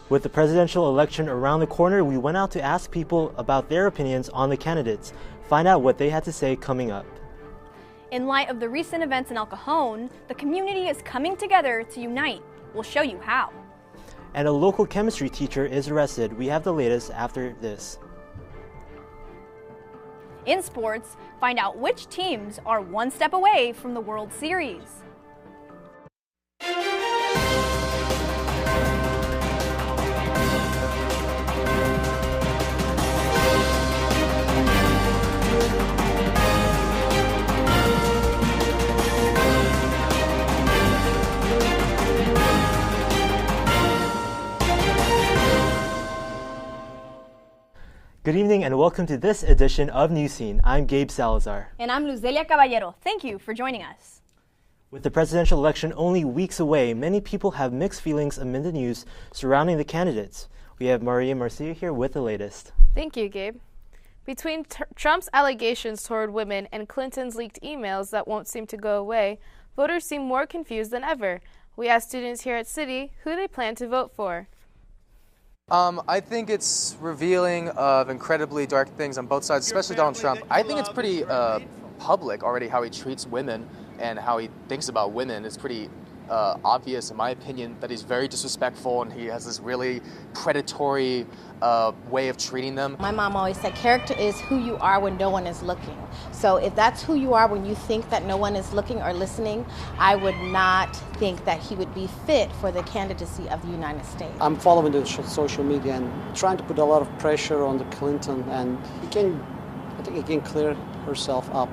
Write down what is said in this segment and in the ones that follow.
With the presidential election around the corner, we went out to ask people about their opinions on the candidates. Find out what they had to say coming up. In light of the recent events in El Cajon, the community is coming together to unite. We'll show you how. And a local chemistry teacher is arrested. We have the latest after this. In sports, find out which teams are one step away from the World Series. Good evening and welcome to this edition of Newscene. I'm Gabe Salazar. And I'm Luzelia Caballero. Thank you for joining us. With the presidential election only weeks away, many people have mixed feelings amid the news surrounding the candidates. We have Maria Marcia here with the latest. Thank you, Gabe. Between Trump's allegations toward women and Clinton's leaked emails that won't seem to go away, voters seem more confused than ever. We asked students here at City who they plan to vote for. I think it's revealing of incredibly dark things on both sides, especially Donald Trump. I think it's pretty public already how he treats women and how he thinks about women. It's pretty obvious, in my opinion, that he's very disrespectful and he has this really predatory way of treating them. My mom always said character is who you are when no one is looking. So if that's who you are when you think that no one is looking or listening, I would not think that he would be fit for the candidacy of the United States. I'm following the social media and trying to put a lot of pressure on the Clinton, and I think he can clear herself up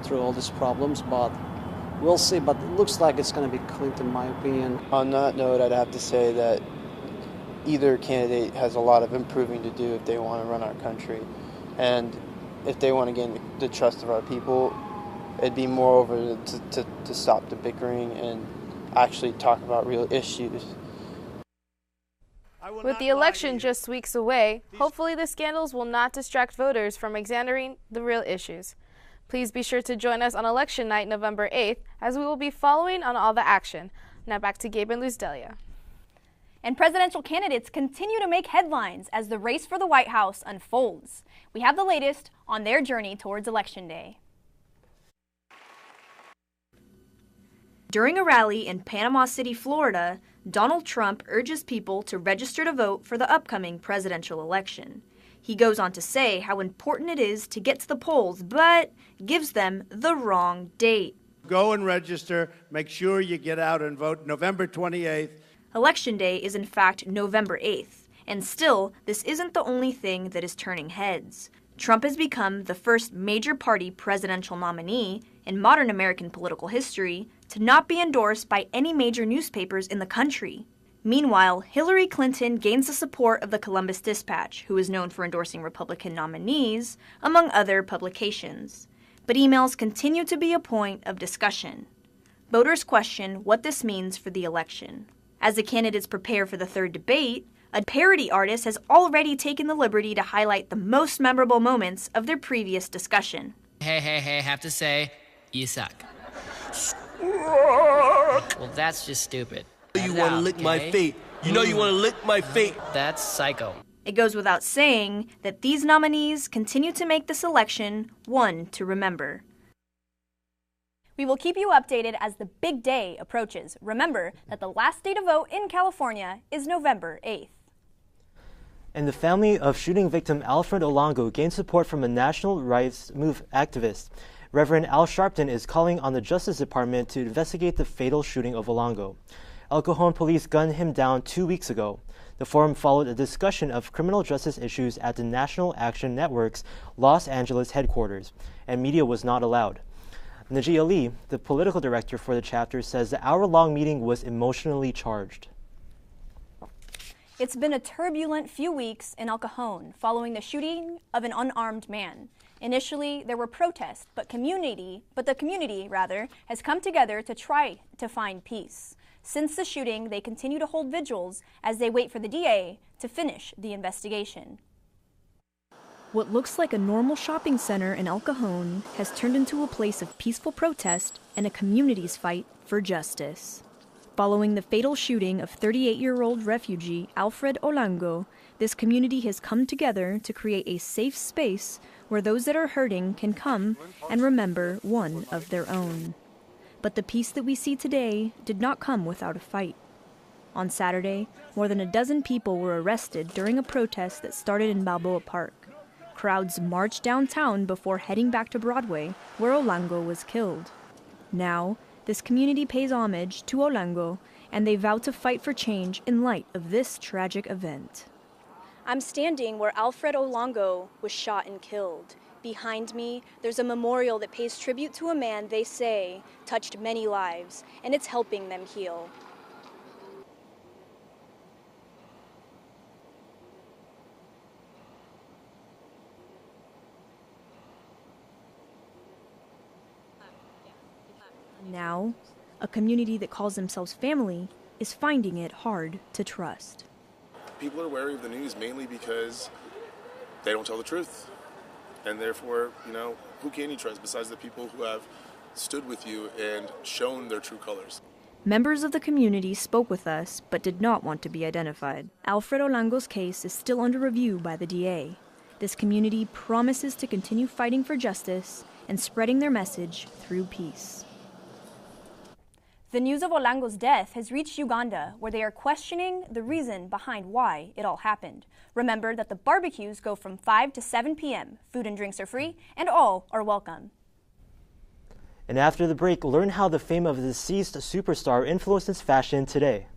through all these problems, but we'll see. But it looks like it's going to be Clinton, in my opinion. On that note, I'd have to say that either candidate has a lot of improving to do if they want to run our country. And if they want to gain the trust of our people, it'd be moreover to stop the bickering and actually talk about real issues. With the election just weeks away, hopefully the scandals will not distract voters from examining the real issues. Please be sure to join us on election night, November 8th, as we will be following on all the action. Now back to Gabe and Luzdelia. And presidential candidates continue to make headlines as the race for the White House unfolds. We have the latest on their journey towards Election Day. During a rally in Panama City, Florida, Donald Trump urges people to register to vote for the upcoming presidential election. He goes on to say how important it is to get to the polls, but gives them the wrong date. Go and register. Make sure you get out and vote November 28th. Election Day is in fact November 8th, and still, this isn't the only thing that is turning heads. Trump has become the first major party presidential nominee in modern American political history to not be endorsed by any major newspapers in the country. Meanwhile, Hillary Clinton gains the support of the Columbus Dispatch, who is known for endorsing Republican nominees, among other publications. But emails continue to be a point of discussion. Voters question what this means for the election. As the candidates prepare for the third debate, a parody artist has already taken the liberty to highlight the most memorable moments of their previous discussion. Hey, have to say, you suck. Well, that's just stupid. You want to lick my feet. You know you want to lick my feet. That's psycho. It goes without saying that these nominees continue to make this election one to remember. We will keep you updated as the big day approaches. Remember that the last day to vote in California is November 8th. And the family of shooting victim Alfred Olongo gained support from a national rights move activist. Reverend Al Sharpton is calling on the Justice Department to investigate the fatal shooting of Olongo. El Cajon police gunned him down 2 weeks ago. The forum followed a discussion of criminal justice issues at the National Action Network's Los Angeles headquarters, and media was not allowed. Najee Ali, the political director for the chapter, says the hour-long meeting was emotionally charged. It's been a turbulent few weeks in El Cajon following the shooting of an unarmed man. Initially, there were protests, but the community has come together to try to find peace. Since the shooting, they continue to hold vigils as they wait for the DA to finish the investigation. What looks like a normal shopping center in El Cajon has turned into a place of peaceful protest and a community's fight for justice. Following the fatal shooting of 38-year-old refugee Alfred Olango, this community has come together to create a safe space where those that are hurting can come and remember one of their own. But the peace that we see today did not come without a fight. On Saturday, more than a dozen people were arrested during a protest that started in Balboa Park. Crowds marched downtown before heading back to Broadway, where Olango was killed. Now, this community pays homage to Olango, and they vow to fight for change in light of this tragic event. I'm standing where Alfred Olango was shot and killed. Behind me, there's a memorial that pays tribute to a man they say touched many lives, and it's helping them heal. Now, a community that calls themselves family is finding it hard to trust. People are wary of the news mainly because they don't tell the truth. And therefore, who can you trust besides the people who have stood with you and shown their true colors? Members of the community spoke with us but did not want to be identified. Alfred Olango's case is still under review by the DA. This community promises to continue fighting for justice and spreading their message through peace. The news of Olango's death has reached Uganda, where they are questioning the reason behind why it all happened. Remember that the barbecues go from 5 to 7 p.m. Food and drinks are free, and all are welcome. And after the break, learn how the fame of a deceased superstar influences fashion today.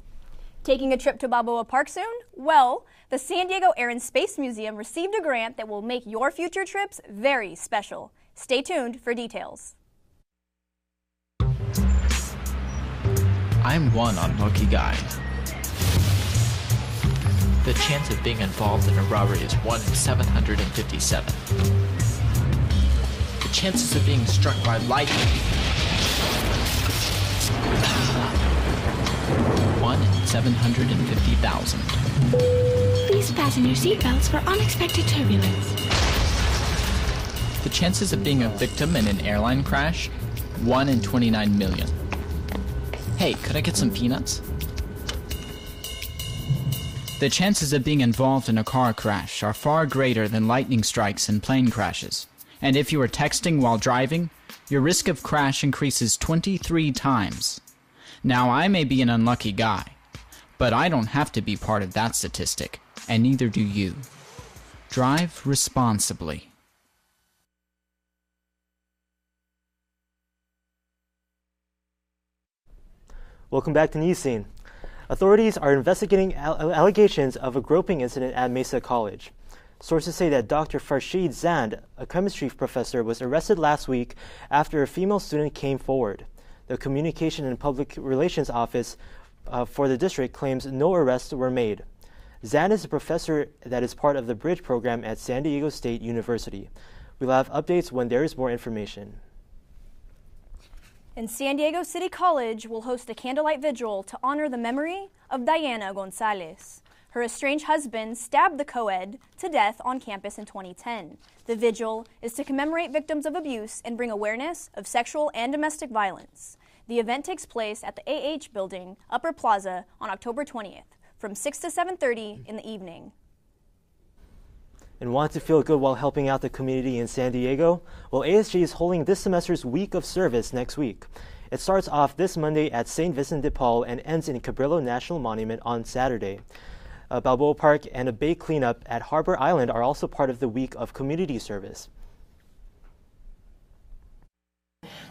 Taking a trip to Balboa Park soon? Well, the San Diego Air and Space Museum received a grant that will make your future trips very special. Stay tuned for details. I'm one unlucky guy. The chance of being involved in a robbery is 1 in 757. The chances of being struck by lightning. 1 in 750,000. Please fasten your seatbelts for unexpected turbulence. The chances of being a victim in an airline crash? 1 in 29 million. Hey, could I get some peanuts? The chances of being involved in a car crash are far greater than lightning strikes and plane crashes. And if you are texting while driving, your risk of crash increases 23 times. Now, I may be an unlucky guy, but I don't have to be part of that statistic, and neither do you. Drive responsibly. Welcome back to Newscene. Authorities are investigating allegations of a groping incident at Mesa College. Sources say that Dr. Farshid Zand, a chemistry professor, was arrested last week after a female student came forward. The Communication and Public Relations Office for the district claims no arrests were made. Zand is a professor that is part of the Bridge program at San Diego State University. We'll have updates when there is more information. And San Diego City College will host a candlelight vigil to honor the memory of Diana Gonzalez. Her estranged husband stabbed the co-ed to death on campus in 2010. The vigil is to commemorate victims of abuse and bring awareness of sexual and domestic violence. The event takes place at the AH Building, Upper Plaza, on October 20th, from 6 to 7:30 in the evening. And want to feel good while helping out the community in San Diego? Well, ASG is holding this semester's Week of Service next week. It starts off this Monday at St. Vincent de Paul and ends in Cabrillo National Monument on Saturday. Balboa Park and a bay cleanup at Harbor Island are also part of the week of community service.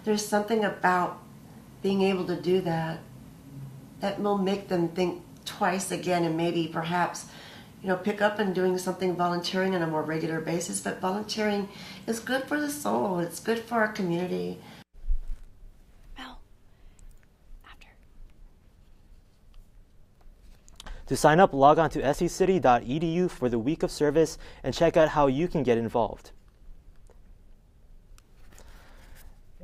There's something about being able to do that that will make them think twice again and maybe perhaps pick up and doing something volunteering on a more regular basis. But volunteering is good for the soul. It's good for our community. To sign up, log on to secity.edu for the week of service and check out how you can get involved.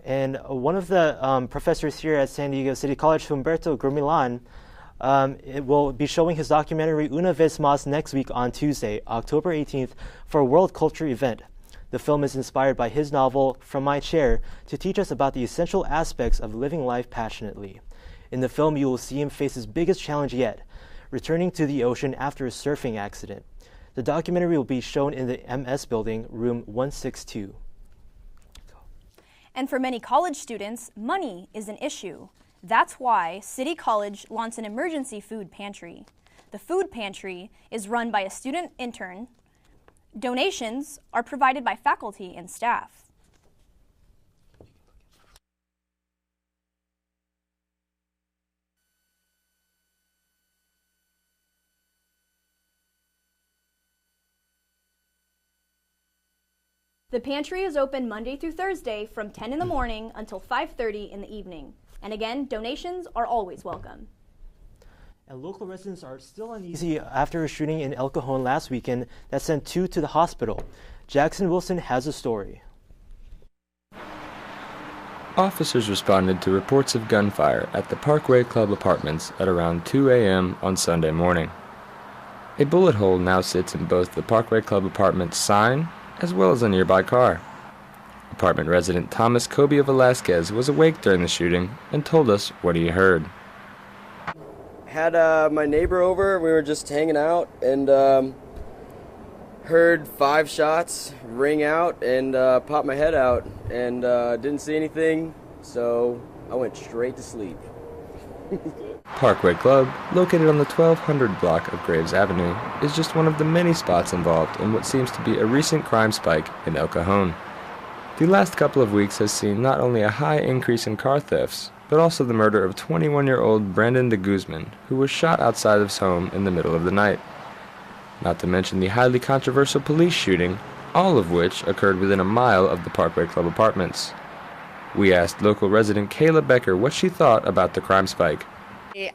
And one of the professors here at San Diego City College, Humberto Grumilan, it will be showing his documentary Una Vez Más next week on Tuesday, October 18th, for a World Culture event. The film is inspired by his novel, From My Chair, to teach us about the essential aspects of living life passionately. In the film, you will see him face his biggest challenge yet, returning to the ocean after a surfing accident. The documentary will be shown in the MS building, room 162. And for many college students, money is an issue. That's why City College launched an emergency food pantry. The food pantry is run by a student intern. Donations are provided by faculty and staff. The pantry is open Monday through Thursday from 10 in the morning until 5:30 in the evening. And again, donations are always welcome. And local residents are still uneasy after a shooting in El Cajon last weekend that sent 2 to the hospital. Jackson Wilson has a story. Officers responded to reports of gunfire at the Parkway Club apartments at around 2 a.m. on Sunday morning. A bullet hole now sits in both the Parkway Club apartments sign as well as a nearby car. Apartment resident Thomas Cobia Velasquez was awake during the shooting and told us what he heard. Had my neighbor over, we were just hanging out, and heard 5 shots ring out and popped my head out, and didn't see anything, so I went straight to sleep. Parkway Club, located on the 1200 block of Graves Avenue, is just one of the many spots involved in what seems to be a recent crime spike in El Cajon. The last couple of weeks has seen not only a high increase in car thefts, but also the murder of 21-year-old Brandon de Guzman, who was shot outside of his home in the middle of the night. Not to mention the highly controversial police shooting, all of which occurred within a mile of the Parkway Club apartments. We asked local resident Kayla Becker what she thought about the crime spike.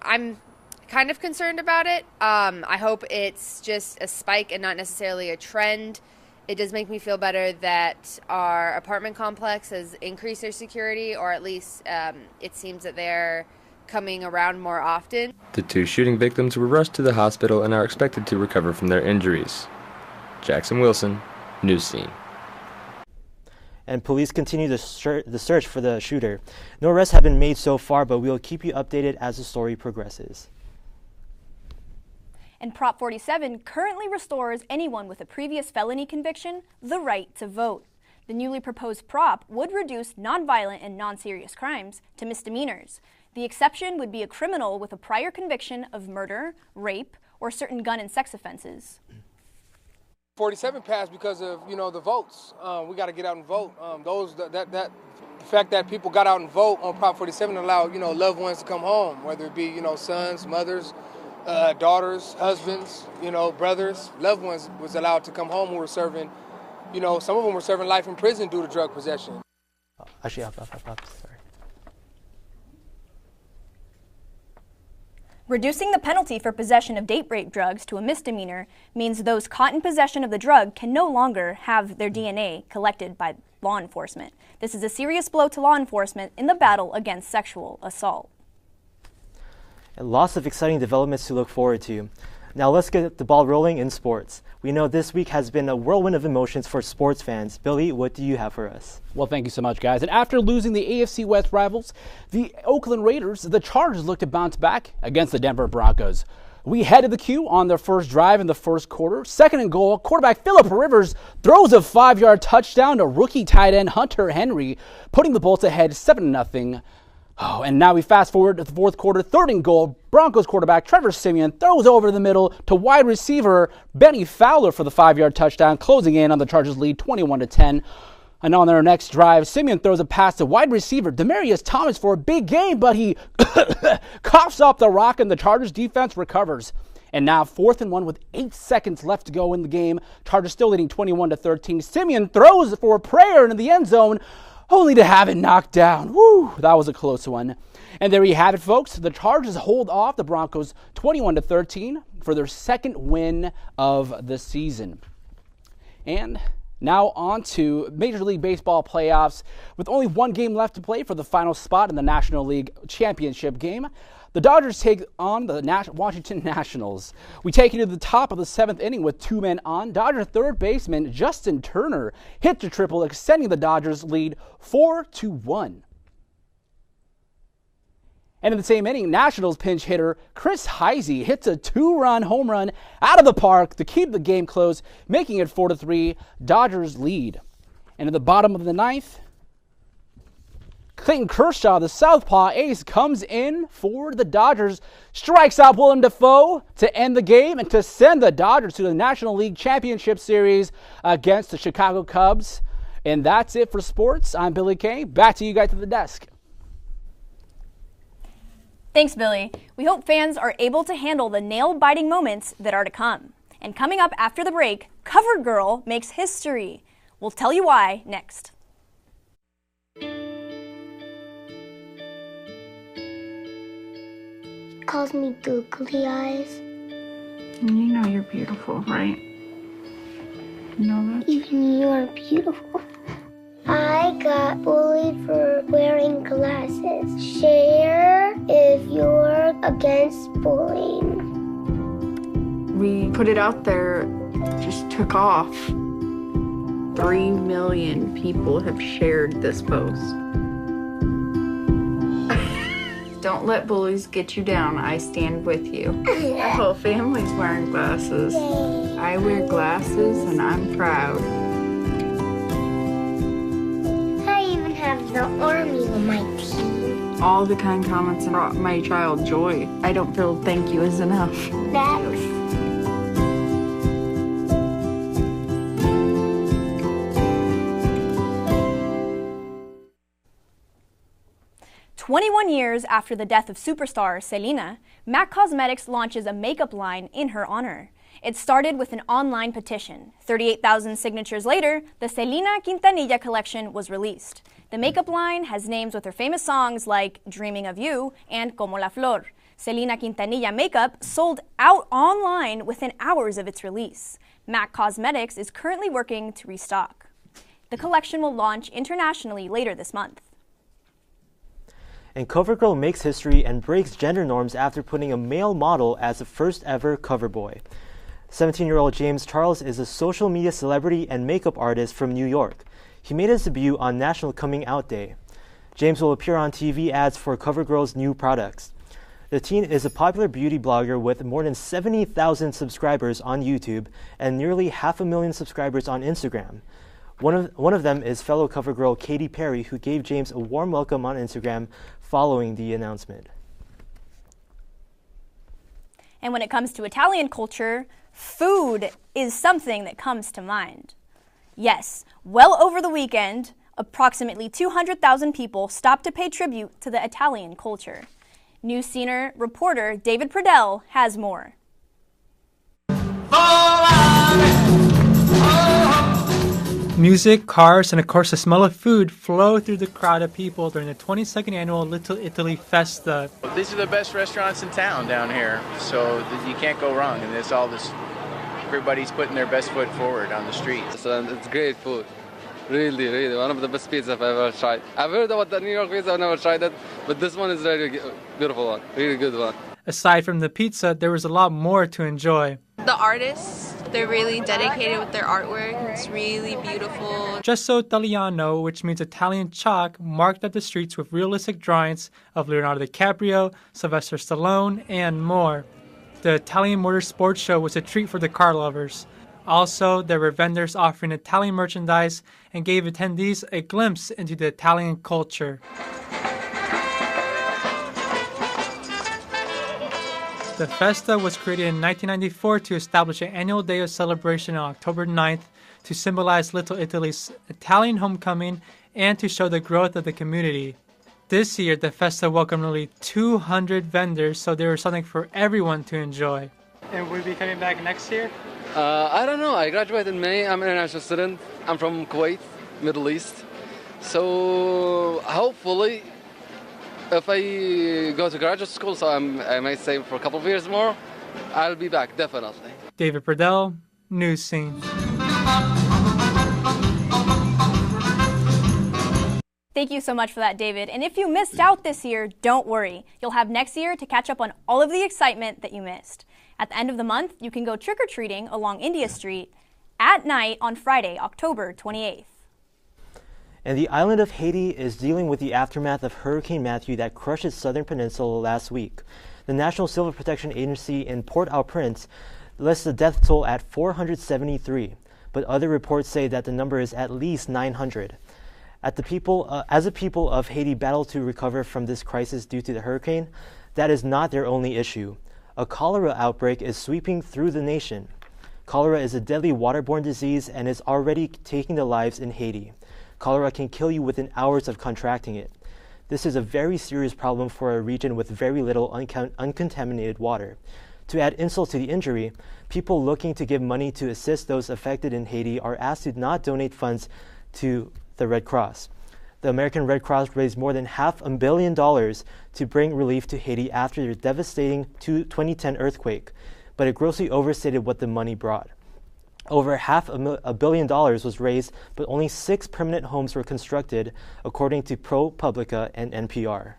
I'm kind of concerned about it. I hope it's just a spike and not necessarily a trend. It does make me feel better that our apartment complex has increased their security, or at least it seems that they're coming around more often. The 2 shooting victims were rushed to the hospital and are expected to recover from their injuries. Jackson Wilson, Newscene. And police continue the search for the shooter. No arrests have been made so far, but we will keep you updated as the story progresses. And Prop 47 currently restores anyone with a previous felony conviction the right to vote. The newly proposed prop would reduce nonviolent and non-serious crimes to misdemeanors. The exception would be a criminal with a prior conviction of murder, rape, or certain gun and sex offenses. 47 passed because of, the votes. We got to get out and vote. The fact that people got out and vote on Prop 47 allowed, loved ones to come home, whether it be, sons, mothers, daughters, husbands, brothers, loved ones was allowed to come home who were serving, some of them were serving life in prison due to drug possession. Sorry. Reducing the penalty for possession of date rape drugs to a misdemeanor means those caught in possession of the drug can no longer have their DNA collected by law enforcement. This is a serious blow to law enforcement in the battle against sexual assault. And lots of exciting developments to look forward to. Now let's get the ball rolling in sports. We know this week has been a whirlwind of emotions for sports fans. Billy, what do you have for us? Well, thank you so much, guys. And after losing the AFC West rivals, the Oakland Raiders, the Chargers look to bounce back against the Denver Broncos. We head to the queue on their first drive in the first quarter. Second and goal, quarterback Phillip Rivers throws a 5-yard touchdown to rookie tight end Hunter Henry, putting the Bolts ahead 7-0. Oh, and now we fast forward to the fourth quarter, third and goal. Broncos quarterback Trevor Siemian throws over the middle to wide receiver Benny Fowler for the 5-yard touchdown, closing in on the Chargers' lead 21-10. And on their next drive, Siemian throws a pass to wide receiver Demaryius Thomas for a big gain, but he coughs up the rock and the Chargers defense recovers. And now 4th and 1 with 8 seconds left to go in the game. Chargers still leading 21-13. Siemian throws for a prayer into the end zone, only to have it knocked down. Woo, that was a close one. And there you have it, folks. The Chargers hold off the Broncos 21-13 for their second win of the season. And now on to Major League Baseball playoffs. With only one game left to play for the final spot in the National League Championship game, the Dodgers take on the Washington Nationals. We take you to the top of the 7th inning with 2 men on. Dodger third baseman Justin Turner hits a triple, extending the Dodgers lead 4-1. And in the same inning, Nationals pinch hitter Chris Heisey hits a 2-run home run out of the park to keep the game close, making it 4-3, Dodgers lead. And in the bottom of the ninth, Clayton Kershaw, the southpaw ace, comes in for the Dodgers, strikes out Willem Dafoe to end the game and to send the Dodgers to the National League Championship Series against the Chicago Cubs. And that's it for sports. I'm Billy Kay. Back to you guys at the desk. Thanks, Billy. We hope fans are able to handle the nail-biting moments that are to come. And coming up after the break, Cover Girl makes history. We'll tell you why next. Calls me googly eyes. You know you're beautiful, right? You know that? Even you're beautiful. I got bullied for wearing glasses. Share if you're against bullying. We put it out there, just took off. 3 million people have shared this post. Don't let bullies get you down. I stand with you. The whole family's wearing glasses. I wear glasses and I'm proud. I even have the army on my team. All the kind comments brought my child joy. I don't feel thank you is enough. That's 21 years after the death of superstar Selena, MAC Cosmetics launches a makeup line in her honor. It started with an online petition. 38,000 signatures later, the Selena Quintanilla collection was released. The makeup line has names with her famous songs like Dreaming of You and Como la Flor. Selena Quintanilla makeup sold out online within hours of its release. MAC Cosmetics is currently working to restock. The collection will launch internationally later this month. And CoverGirl makes history and breaks gender norms after putting a male model as the first ever cover boy. 17-year-old James Charles is a social media celebrity and makeup artist from New York. He made his debut on National Coming Out Day. James will appear on TV ads for CoverGirl's new products. The teen is a popular beauty blogger with more than 70,000 subscribers on YouTube and nearly 500,000 subscribers on Instagram. One of them is fellow CoverGirl Katy Perry, who gave James a warm welcome on Instagram following the announcement. And when it comes to Italian culture, food is something that comes to mind. Yes, well over the weekend, approximately 200,000 people stopped to pay tribute to the Italian culture. Newscene reporter David Pradell has more. Music, cars, and of course the smell of food flow through the crowd of people during the 22nd annual Little Italy Festa. These are the best restaurants in town down here, so you can't go wrong. And there's all this, everybody's putting their best foot forward on the street. So it's great food. Really, really, one of the best pizzas I've ever tried. I've heard about the New York pizza, I've never tried it, but this one is a really beautiful one, really good one. Aside from the pizza, there was a lot more to enjoy. The artists, they're really dedicated with their artwork. It's really beautiful. Gesso Italiano, which means Italian chalk, marked up the streets with realistic drawings of Leonardo DiCaprio, Sylvester Stallone, and more. The Italian Motor Sports Show was a treat for the car lovers. Also, there were vendors offering Italian merchandise and gave attendees a glimpse into the Italian culture. The Festa was created in 1994 to establish an annual day of celebration on October 9th to symbolize Little Italy's Italian homecoming and to show the growth of the community. This year, the Festa welcomed nearly 200 vendors, so there was something for everyone to enjoy. And will you be coming back next year? I don't know. I graduated in May. I'm an international student. I'm from Kuwait, Middle East. So hopefully, if I go to graduate school, so I might stay for a couple of years more, I'll be back, definitely. David Pradell, Newscene. Thank you so much for that, David. And if you missed out this year, don't worry. You'll have next year to catch up on all of the excitement that you missed. At the end of the month, you can go trick-or-treating along India Street at night on Friday, October 28th. And the island of Haiti is dealing with the aftermath of Hurricane Matthew that crushed its southern peninsula last week. The National Civil Protection Agency in Port-au-Prince lists the death toll at 473, but other reports say that the number is at least 900. As the people of Haiti battle to recover from this crisis due to the hurricane, that is not their only issue. A cholera outbreak is sweeping through the nation. Cholera is a deadly waterborne disease and is already taking the lives in Haiti. Cholera can kill you within hours of contracting it. This is a very serious problem for a region with very little uncontaminated water. To add insult to the injury, people looking to give money to assist those affected in Haiti are asked to not donate funds to the Red Cross. The American Red Cross raised more than $500 million to bring relief to Haiti after the devastating 2010 earthquake, but it grossly overstated what the money brought. Over $500 million was raised, but only 6 permanent homes were constructed, according to ProPublica and NPR.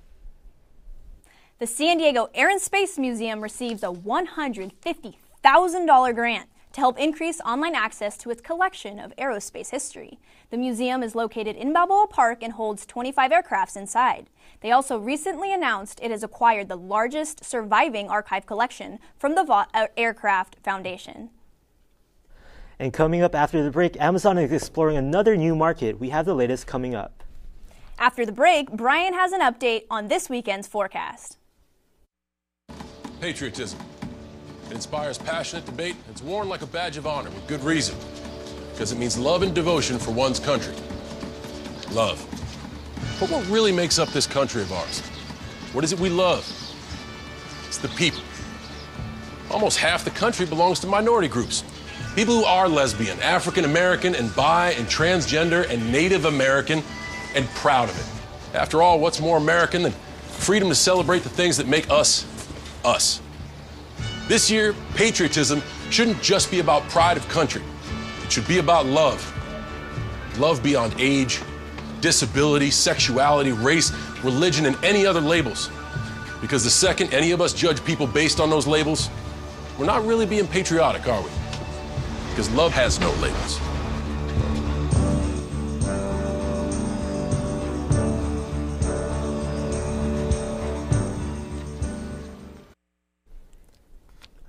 The San Diego Air and Space Museum receives a $150,000 grant to help increase online access to its collection of aerospace history. The museum is located in Balboa Park and holds 25 aircrafts inside. They also recently announced it has acquired the largest surviving archive collection from the Vought Aircraft Foundation. And coming up after the break, Amazon is exploring another new market. We have the latest coming up. After the break, Brian has an update on this weekend's forecast. Patriotism. It inspires passionate debate. It's worn like a badge of honor with good reason. Because it means love and devotion for one's country. Love. But what really makes up this country of ours? What is it we love? It's the people. Almost half the country belongs to minority groups. People who are lesbian, African American, and bi and transgender and Native American, and proud of it. After all, what's more American than freedom to celebrate the things that make us, us? This year, patriotism shouldn't just be about pride of country. It should be about love. Love beyond age, disability, sexuality, race, religion, and any other labels. Because the second any of us judge people based on those labels, we're not really being patriotic, are we? Because love has no labels.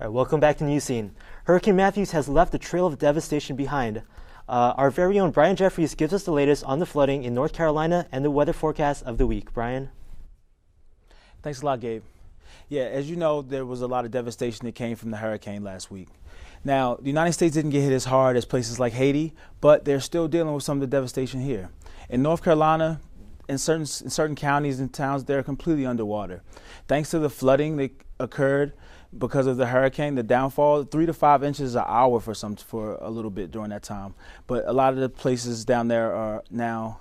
All right, welcome back to Newscene. Hurricane Matthew has left a trail of devastation behind. Our very own Brian Jeffries gives us the latest on the flooding in North Carolina and the weather forecast of the week. Brian? Thanks a lot, Gabe. Yeah, as you know, there was a lot of devastation that came from the hurricane last week. Now, the United States didn't get hit as hard as places like Haiti, but they're still dealing with some of the devastation here. In North Carolina, in certain counties and towns, they're completely underwater. Thanks to the flooding that occurred because of the hurricane, the downfall, 3 to 5 inches an hour for a little bit during that time. But a lot of the places down there are now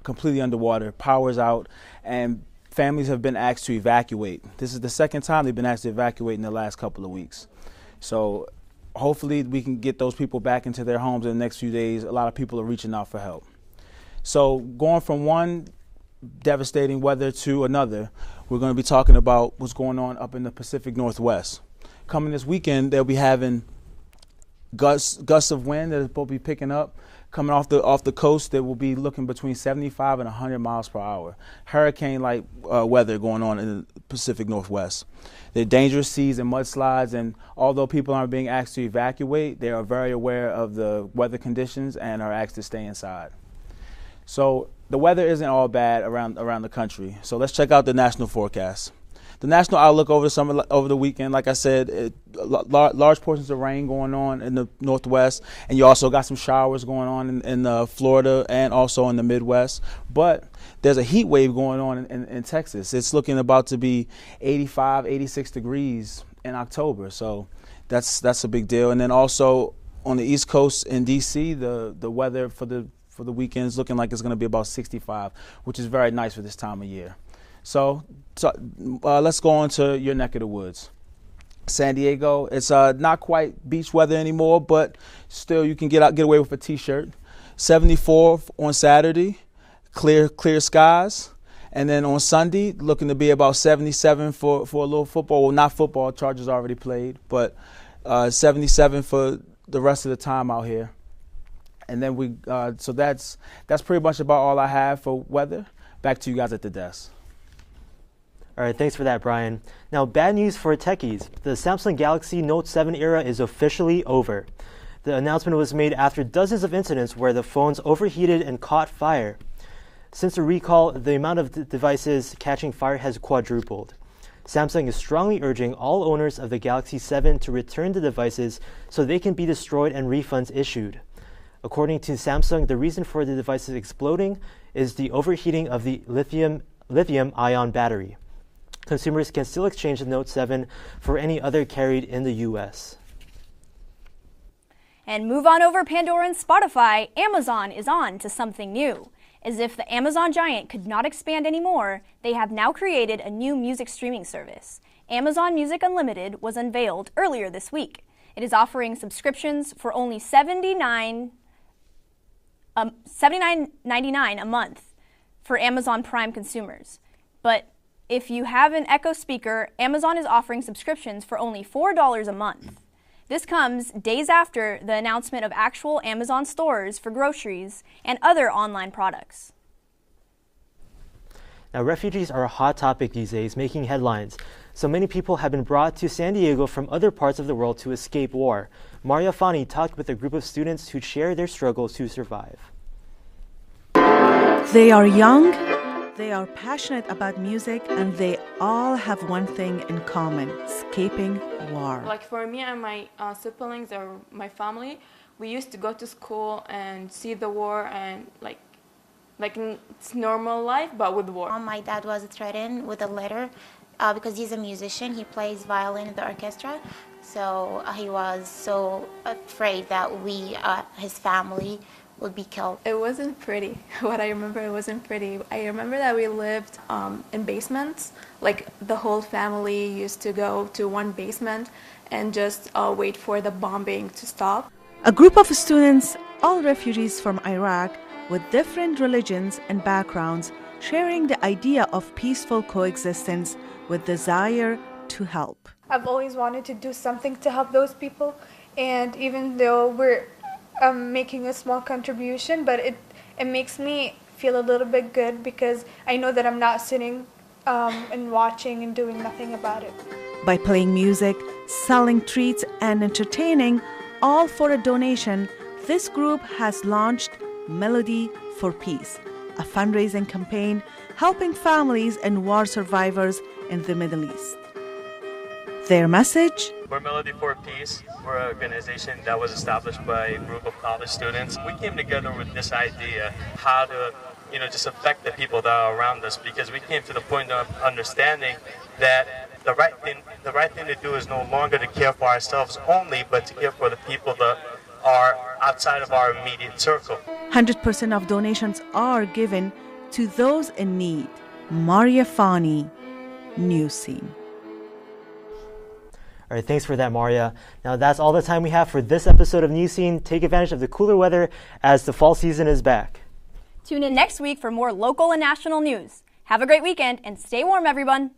completely underwater. Power's out, and families have been asked to evacuate. This is the second time they've been asked to evacuate in the last couple of weeks. So hopefully we can get those people back into their homes in the next few days. A lot of people are reaching out for help. So going from one devastating weather to another, we're going to be talking about what's going on up in the Pacific Northwest. Coming this weekend, they'll be having gusts of wind that will be picking up. Coming off the coast, they will be looking between 75 and 100 miles per hour. Hurricane-like weather going on in the Pacific Northwest. They're dangerous seas and mudslides, and although people aren't being asked to evacuate, they are very aware of the weather conditions and are asked to stay inside. So the weather isn't all bad around the country. So let's check out the national forecast. The national outlook over the weekend, like I said, large portions of rain going on in the Northwest, and you also got some showers going on in Florida and also in the Midwest. But there's a heat wave going on in Texas. It's looking about to be 85, 86 degrees in October. So that's a big deal. And then also on the East Coast in D.C., the weather for the weekend is looking like it's going to be about 65, which is very nice for this time of year. So let's go on to your neck of the woods. San Diego, it's not quite beach weather anymore, but still you can get away with a t-shirt. 74 on Saturday, clear skies. And then on Sunday, looking to be about 77 for a little football. Well, not football, Chargers already played, but 77 for the rest of the time out here. And then so that's pretty much about all I have for weather. Back to you guys at the desk. All right, thanks for that, Brian. Now, bad news for techies. The Samsung Galaxy Note 7 era is officially over. The announcement was made after dozens of incidents where the phones overheated and caught fire. Since the recall, the amount of devices catching fire has quadrupled. Samsung is strongly urging all owners of the Galaxy 7 to return the devices so they can be destroyed and refunds issued. According to Samsung, the reason for the devices exploding is the overheating of the lithium-ion battery. Consumers can still exchange the Note 7 for any other carried in the U.S. And move on over Pandora and Spotify, Amazon is on to something new. As if the Amazon giant could not expand anymore, they have now created a new music streaming service. Amazon Music Unlimited was unveiled earlier this week. It is offering subscriptions for only $79.99 a month for Amazon Prime consumers. But if you have an Echo speaker, Amazon is offering subscriptions for only $4 a month. This comes days after the announcement of actual Amazon stores for groceries and other online products. Now, refugees are a hot topic these days, making headlines. So many people have been brought to San Diego from other parts of the world to escape war. Maria Fani talked with a group of students who share their struggles to survive. They are young, they are passionate about music, and they all have one thing in common: escaping war. Like for me and my siblings or my family, we used to go to school and see the war and like it's normal life, but with war. My dad was threatened with a letter because he's a musician. He plays violin in the orchestra. So he was so afraid that we, his family, would be killed. It wasn't pretty. What I remember, it wasn't pretty. I remember that we lived in basements. Like the whole family used to go to one basement and just wait for the bombing to stop. A group of students, all refugees from Iraq, with different religions and backgrounds, sharing the idea of peaceful coexistence with desire to help. I've always wanted to do something to help those people, and even though we're making a small contribution, but it makes me feel a little bit good because I know that I'm not sitting and watching and doing nothing about it. By playing music, selling treats, and entertaining, all for a donation, this group has launched Melody for Peace, a fundraising campaign helping families and war survivors in the Middle East. Their message? We're Melody for Peace. We're an organization that was established by a group of college students. We came together with this idea how to, just affect the people that are around us, because we came to the point of understanding that the right thing to do is no longer to care for ourselves only, but to care for the people that are outside of our immediate circle. 100% of donations are given to those in need. Maria Fani, Newscene. All right, thanks for that, Maria. Now, that's all the time we have for this episode of Newscene. Take advantage of the cooler weather as the fall season is back. Tune in next week for more local and national news. Have a great weekend and stay warm, everyone.